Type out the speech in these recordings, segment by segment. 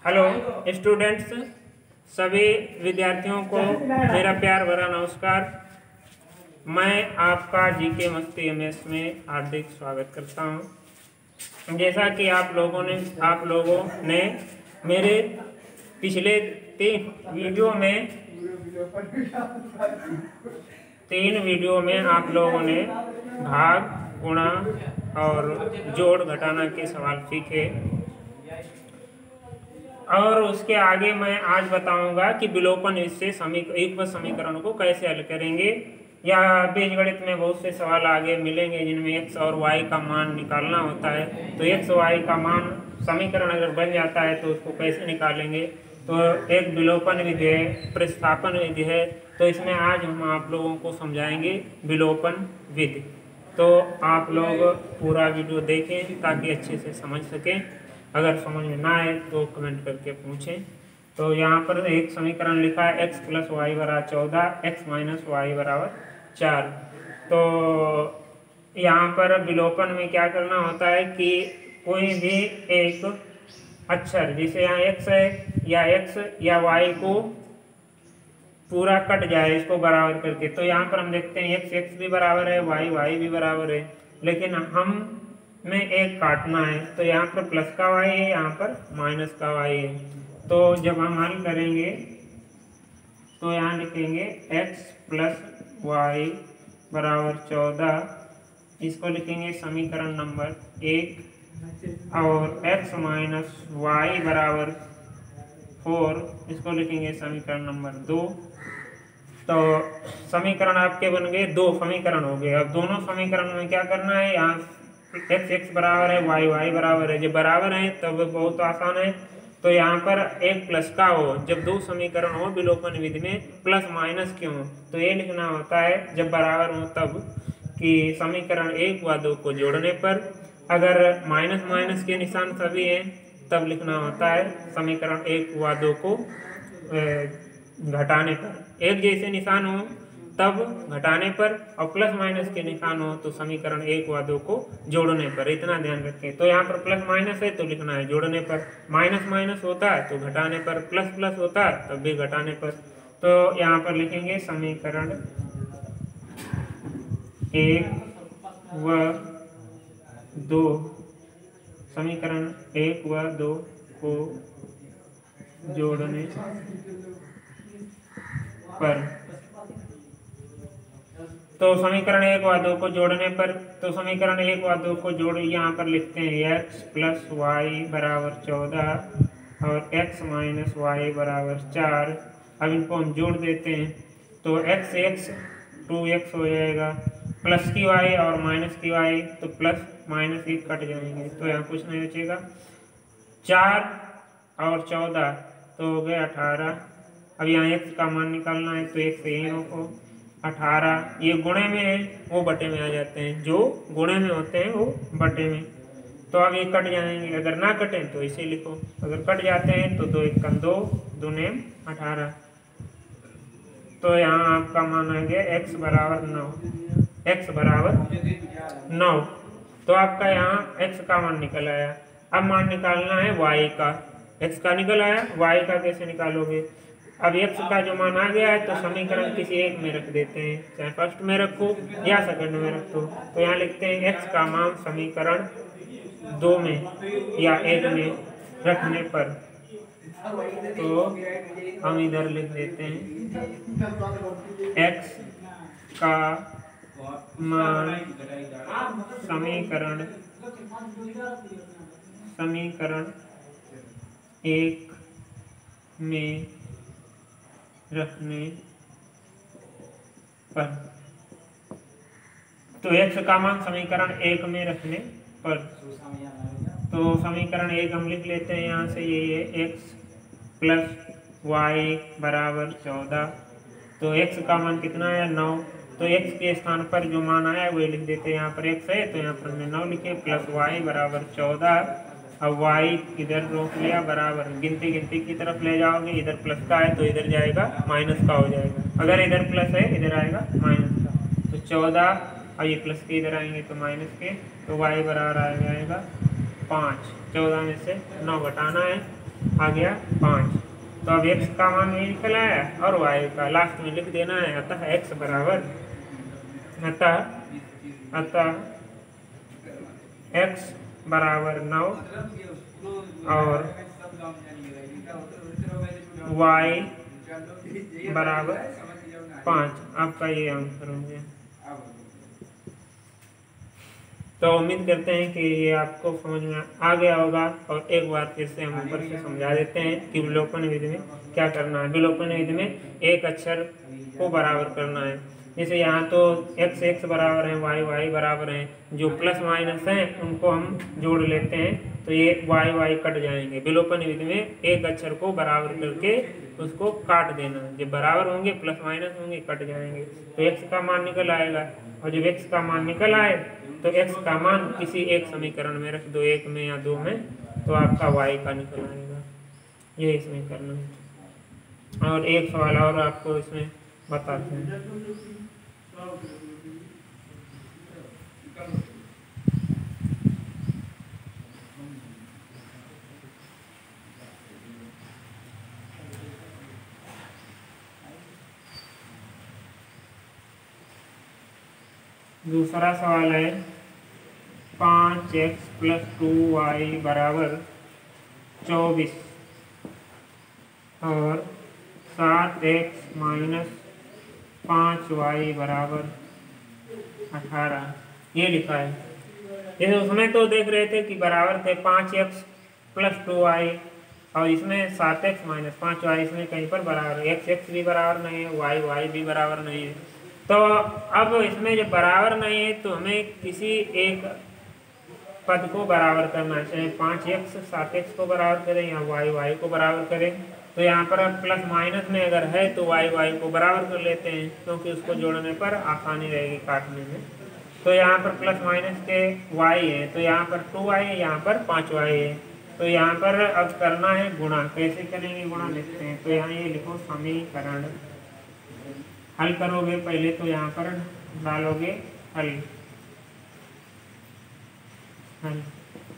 Hello students, सभी विद्यार्थियों को मेरा प्यार भरा नमस्कार। मैं आपका जीके मस्ती एमएस में हार्दिक स्वागत करता हूं। जैसा कि आप लोगों ने मेरे पिछले तीन वीडियो में आप लोगों ने भाग, गुणा और जोड़ घटाना के सवाल सीखे और उसके आगे मैं आज बताऊंगा कि विलोपन से युग्म समीकरण को कैसे हल करेंगे। या बीजगणित में बहुत से सवाल आगे मिलेंगे जिनमें एक्स और वाई का मान निकालना होता है। तो एक्स वाई का मान समीकरण अगर बन जाता है तो उसको कैसे निकालेंगे। तो एक विलोपन विधि है, प्रतिस्थापन विधि है। तो इसमें आज हम आप लोगों को समझाएंगे विलोपन विधि। तो आप लोग पूरा वीडियो देखें ताकि अच्छे से समझ सकें। अगर समझ में ना आए तो कमेंट करके पूछें। तो यहाँ पर एक समीकरण लिखा है x + y = 14, x - y = 4। तो यहाँ पर विलोपन में क्या करना होता है कि कोई भी एक अक्षर, जैसे यहाँ x है या x या y को पूरा कट जाए इसको बराबर करके। तो यहाँ पर हम देखते हैं x भी बराबर है, y भी बराबर है, लेकिन हम में एक काटना है। तो यहाँ पर प्लस का y है, यहाँ पर माइनस का y है। तो जब हम हल करेंगे तो यहाँ लिखेंगे x + y = 14, इसको लिखेंगे समीकरण नंबर 1, और x - y = 4, इसको लिखेंगे समीकरण नंबर 2। तो समीकरण आपके बन गए, दो समीकरण हो गए। अब दोनों समीकरण में क्या करना है, यहाँ x बराबर है, y बराबर है। जब बराबर है तब बहुत आसान है। तो यहाँ पर एक प्लस का हो, जब दो समीकरण हो विलोपन विधि में प्लस माइनस क्यों, तो ये लिखना होता है जब बराबर हो तब कि समीकरण 1 व 2 को जोड़ने पर। अगर माइनस माइनस के निशान सभी हैं तब लिखना होता है समीकरण 1 व 2 को घटाने पर। एक जैसे निशान हो तब घटाने पर, और प्लस माइनस के निशान हो तो समीकरण 1 व 2 को जोड़ने पर। इतना ध्यान रखें। तो यहाँ पर प्लस माइनस है तो लिखना है जोड़ने पर, माइनस माइनस होता है तो घटाने पर, प्लस प्लस होता है तब भी घटाने पर। तो यहाँ पर लिखेंगे समीकरण 1 व 2, समीकरण 1 व 2 को जोड़ने पर। तो समीकरण 1 व 2 को जोड़ने पर, तो समीकरण 1 व 2 को जोड़ यहाँ पर लिखते हैं x + y = 14 और x - y = 4। अब इनको हम जोड़ देते हैं तो x 2x हो जाएगा, प्लस की y और माइनस की y, तो प्लस माइनस ही कट जाएंगे तो यहाँ कुछ नहीं बचेगा। 4 और 14 तो हो गए 18। अब यहाँ x का मान निकालना है तो x यहीं रखो, 18। ये गुणे में है वो बटे में आ जाते हैं, जो गुणे में होते हैं वो बटे में। तो अब ये कट जाएंगे, अगर ना कटें तो इसे लिखो, अगर कट जाते हैं तो 2 × 2 2 × 18। तो यहाँ आपका मान आ गया x = 9, x = 9। तो आपका यहाँ x का मान निकल आया। अब मान निकालना है y का। x का निकल आया, y का कैसे निकालोगे। अब x का जो मान आ गया है तो समीकरण किसी एक में रख देते हैं, चाहे फर्स्ट में रखो या सेकंड में रखो। तो यहाँ लिखते हैं x का मान समीकरण 2 में या 1 में रखने पर। तो हम इधर लिख देते हैं x का मान समीकरण 1 में रखने पर। तो x का मान समीकरण 1 में रखने पर, तो समीकरण 1 हम लिख लेते हैं यहाँ से, ये है x + y = 14। तो x का मान कितना है, 9। तो x के स्थान पर जो मान आया है वही लिख देते हैं। यहाँ पर x है तो यहाँ पर हमने 9 लिखे, + y = 14। अब y इधर रोक लिया बराबर, गिनती की तरफ ले जाओगे, इधर प्लस का है तो इधर जाएगा माइनस का हो जाएगा, अगर इधर प्लस है इधर आएगा माइनस का। तो 14, और ये प्लस के इधर आएंगे तो माइनस के, तो y बराबर आ जाएगा 5। 14 में से 9 घटाना है आ गया 5। तो अब x का मान भी निकल आया और y का लास्ट में लिख देना है। अतः x बराबर अतः x बराबर 9 और y बराबर 5। आपका ये आंसर हो गया। तो उम्मीद करते हैं कि ये आपको समझ में आ गया होगा। और एक बार फिर से हम ऊपर से समझा देते हैं कि विलोपन विधि में क्या करना है। विलोपन विधि में एक अक्षर को बराबर करना है। जैसे यहाँ तो x x बराबर है, y y बराबर है, जो प्लस माइनस हैं उनको हम जोड़ लेते हैं तो ये y y कट जाएंगे। विलोपन विधि में एक अक्षर को बराबर करके उसको काट देना, जब बराबर होंगे प्लस माइनस होंगे कट जाएंगे तो x का मान निकल आएगा। और जब x का मान निकल आए तो x का मान किसी एक समीकरण में रख दो, 1 में या 2 में, तो आपका y का निकल आएगा। यही समीकरण है। और एक सवाल और आपको इसमें बताते हैं। दूसरा सवाल है 5x + 2y बराबर 24 और 7x - 5y बराबर 18 ये लिखा है। जैसे उसमें तो देख रहे थे कि बराबर थे 5x + 2y और इसमें 7x - 5y, इसमें कहीं पर बराबर है। x भी बराबर नहीं है, y भी बराबर नहीं है। तो अब इसमें जब बराबर नहीं है तो हमें किसी एक पद को बराबर करना है, चाहे 5x 7x को बराबर करें या y को बराबर करें। तो यहाँ पर अब प्लस माइनस में अगर है तो y को बराबर कर लेते हैं, क्योंकि उसको जोड़ने पर आसानी रहेगी काटने में। तो यहाँ पर प्लस माइनस के y है तो यहाँ पर 2y है, यहाँ पर 5y है। तो यहाँ पर अब करना है गुणा। कैसे करेंगे गुणा लिखते हैं। तो यहाँ ये लिखो समीकरण, हल करोगे पहले तो यहाँ पर डालोगे हल।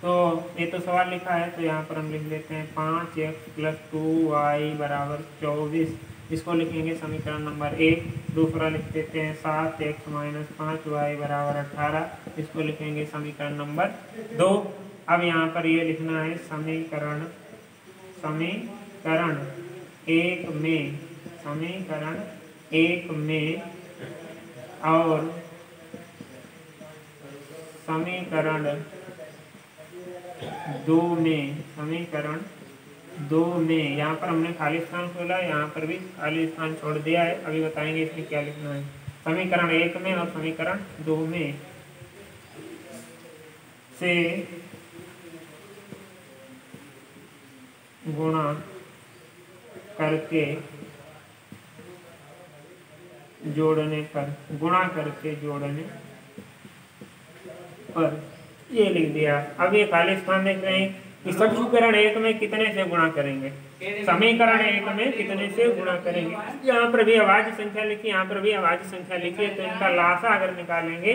तो ये तो सवाल लिखा है तो यहाँ पर हम लिख लेते हैं 5x + 2y बराबर 24। इसको लिखेंगे समीकरण नंबर 1। दूसरा लिख देते हैं 7x - 5y बराबर 18। इसको लिखेंगे समीकरण नंबर 2। अब यहाँ पर ये लिखना है समीकरण 1 में और समीकरण 2 में यहाँ पर हमने खाली स्थान खोला, यहाँ पर भी खाली स्थान छोड़ दिया है। अभी बताएंगे इसमें क्या लिखना है। समीकरण 1 में और समीकरण 2 में से गुणा करके जोड़ने पर ये लिख दिया। अब ये खाली स्थान देख रहे हैं कि समीकरण 1 में कितने से गुणा करेंगे, समीकरण 1 में कितने से गुणा करेंगे। यहाँ पर भी अभाज्य संख्या लिखी, यहाँ पर भी अभाज्य संख्या लिखी है। तो इनका लासा अगर निकालेंगे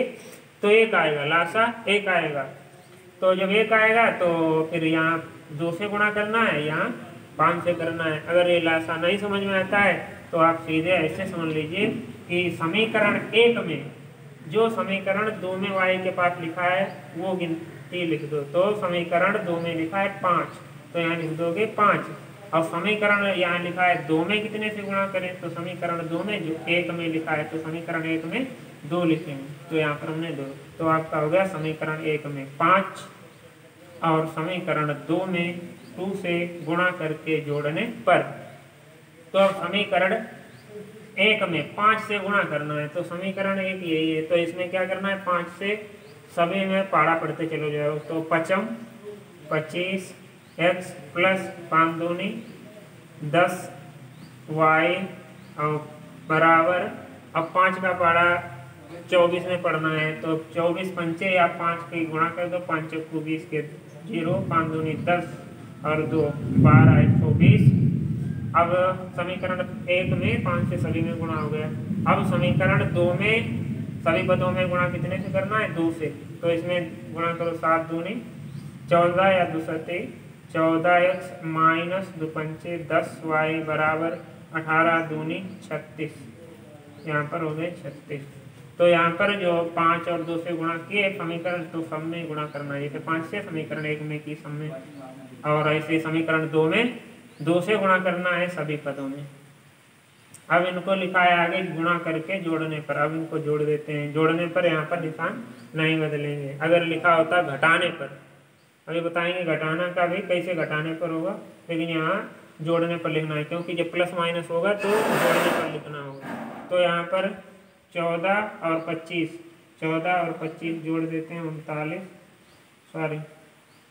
तो 1 आएगा, लासा 1 आएगा। तो जब 1 आएगा तो फिर यहाँ 2 से गुणा करना है, यहाँ 5 से करना है। अगर ये लासा नहीं समझ में आता है तो आप सीधे ऐसे समझ लीजिए कि समीकरण 1 में जो समीकरण 2 में y के पास लिखा है वो गिनती लिख दो। तो समीकरण 2 में लिखा है 5, तो यहाँ लिख दोगे 5। और समीकरण यहाँ लिखा है 2 में कितने से गुणा करें, तो समीकरण 2 में जो 1 में लिखा है तो समीकरण 1 में 2 लिखेंगे। तो यहाँ पर हमने 2, तो आपका हो गया समीकरण 1 में 5 और समीकरण 2 में 2 से गुणा करके जोड़ने पर। तो अब समीकरण 1 में 5 से गुणा करना है, तो समीकरण 1 यही है। तो इसमें क्या करना है, 5 से सभी में पाड़ा पढ़ते चलो जाओ। तो 5 25 x + 5 दूनी 10 y और बराबर। अब 5 का पाड़ा 24 में पढ़ना है तो 24 पंचे या 5 की गुणा कर दो, 5 को 20 के 0, 5 दूनी 10 और 2 12 120। अब समीकरण 1 में 5 से सभी में गुणा हो गया। अब समीकरण 2 में सभी पदों में गुणा कितने से करना है, 2 से। तो इसमें गुणा करो 7 दूनी 14 या 2 7 14x माइनस 2 पंचे 10y बराबर 18 दूनी 36। यहाँ पर हो गए 36। तो यहाँ पर जो 5 और 2 से गुणा किए समीकरण, तो सब में गुणा करना है। जैसे 5 से समीकरण 1 में की सब में, और ऐसे समीकरण 2 में 2 से गुणा करना है सभी पदों में। अब इनको लिखा है आगे गुणा करके जोड़ने पर। अब इनको जोड़ देते हैं। जोड़ने पर यहाँ पर निशान नहीं बदलेंगे। अगर लिखा होता घटाने पर, अभी बताएंगे घटाना का भी कैसे घटाने पर होगा, लेकिन यहाँ जोड़ने पर लिखना है, क्योंकि जब प्लस माइनस होगा तो जोड़ने पर लिखना होगा। तो यहाँ पर 14 और 25, 14 और 25 जोड़ देते हैं 39, सॉरी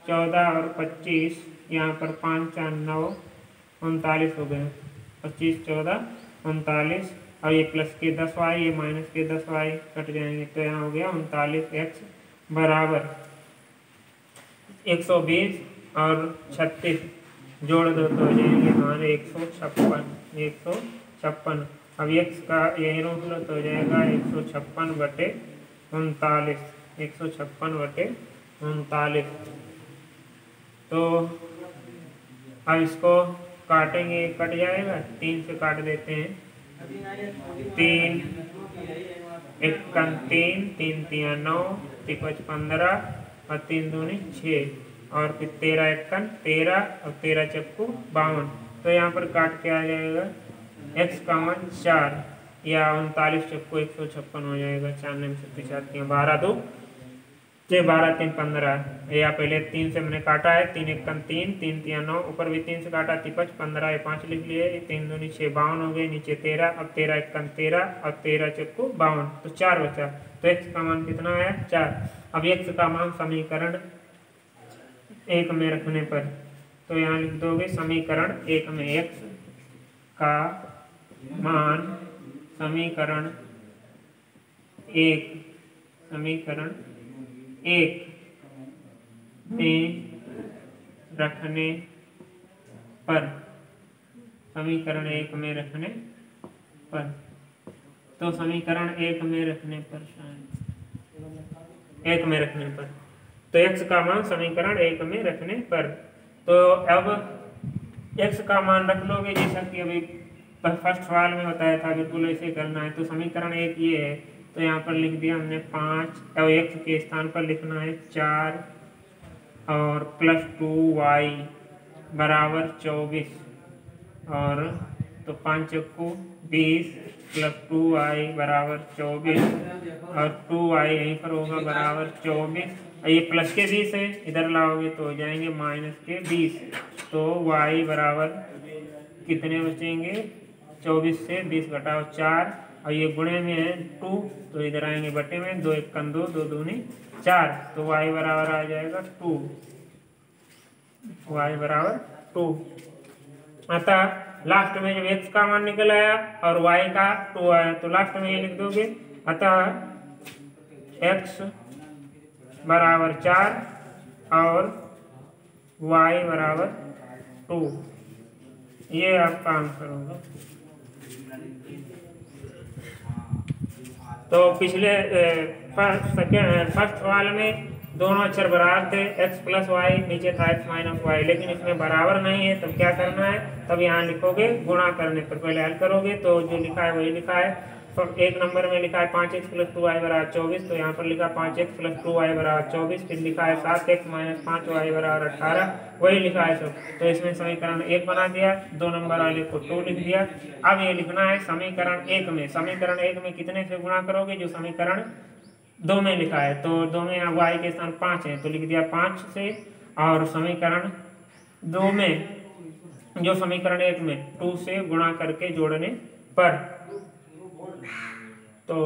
14 और 25, यहाँ पर 5 4 9 39 हो गए। 25 14 39, और ये प्लस के 10y, ये माइनस के 10y कट जाएंगे, तो यहाँ हो गया 39x बराबर 120 और 36 जोड़ दो तो हो जाएंगे हमारे 156। अब x का यही रूट लो तो हो जाएगा 156 बटे 39, 156 बटे 39। तो अब इसको काटेंगे, कट जाएगा, 3 से काट देते हैं। 3 1 3 3 3 9 5 15 और 3 दूनी 6, और फिर 13 1 13 और 13 चक्कू 52। तो यहाँ पर काट के आ जाएगा x का मान 4 या 39 चक्कू 156 हो जाएगा। 4 में 7 12 2 12 3 15, या पहले 3 से मैंने काटा है, 3 1 3 3 3 9, ऊपर भी 3 से काटा 5 15, ये 5 लिख लिए, 3 दूनी 6 52 हो गए, नीचे 13, अब 13 1 13 और 13 चक्कू 52, तो 4 बचा। तो x का मान कितना है 4। अब x का मान समीकरण 1 में रखने पर, तो यहाँ लिख दोगे समीकरण 1 में x का मान समीकरण 1 में रखने पर, समीकरण 1 में रखने पर, तो समीकरण 1 में रखने पर, 1 में रखने पर, तो x का मान समीकरण 1 में रखने पर। तो अब x का मान रख लोगे, जैसा कि अभी फर्स्ट सवाल में बताया था, बिल्कुल ऐसे करना है। तो समीकरण 1 ये है, तो यहाँ पर लिख दिया हमने 5, और x के स्थान पर लिखना है 4 और प्लस 2y बराबर 24, और तो 5 चक्कू 20 प्लस 2y बराबर 24, और 2y यहीं पर होगा बराबर 24, और ये प्लस के 20 है, इधर लाओगे तो हो जाएंगे माइनस के 20। तो y बराबर कितने बचेंगे, 24 से 20 घटाओ 4, और ये गुणे में है 2, तो इधर आएंगे बटे में, 2 1 2 2 दूनी 4, तो y बराबर आ जाएगा 2, y बराबर 2। अतः लास्ट में जब x का मान निकल आया और y का 2 आया, तो लास्ट में ये लिख दोगे, अतः x बराबर 4 और y बराबर 2, ये आपका आंसर होगा। तो पिछले फर्स्ट सवाल में दोनों अक्षर बराबर थे, x प्लस वाई, नीचे था x माइनस वाई, लेकिन इसमें बराबर नहीं है, तब क्या करना है, तब यहाँ लिखोगे गुणा करने पर, पहले हल करोगे तो जो लिखा है वही लिखा है। तो 1 नंबर में लिखा है 5x प्लस 2y बराबर 24, तो यहाँ पर लिखा 5x प्लस 2y बराबर 24, फिर लिखा है 7x माइनस 5y बराबर 18, वही लिखा है सब। तो इसमें समीकरण 1 बना दिया, 2 नंबर वाले को 2 लिख दिया। अब ये लिखना है समीकरण 1 में, समीकरण 1 में कितने से गुणा करोगे, जो समीकरण 2 में लिखा है, तो 2 में यहाँ y के स्थान 5 है, तो लिख दिया 5 से, और समीकरण 2 में जो समीकरण 1 में 2 से गुणा करके जोड़ने पर, तो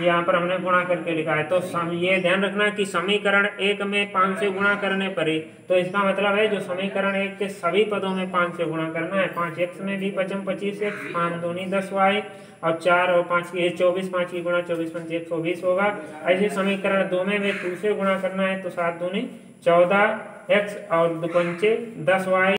यहाँ पर हमने गुणा करके लिखा है। तो ये ध्यान रखना कि समीकरण 1 में 5 से गुणा करने पर ही, तो इसका मतलब है जो समीकरण 1 के सभी पदों में 5 से गुणा करना है। 5x में भी 5 25x, 5 दूनी 10y, और 4 और 5 की 24, 5 की गुणा 24 5 120 होगा। ऐसे समीकरण 2 में 2 से गुणा करना है, तो 7 दूनी 14x और 2 पंचे 10y।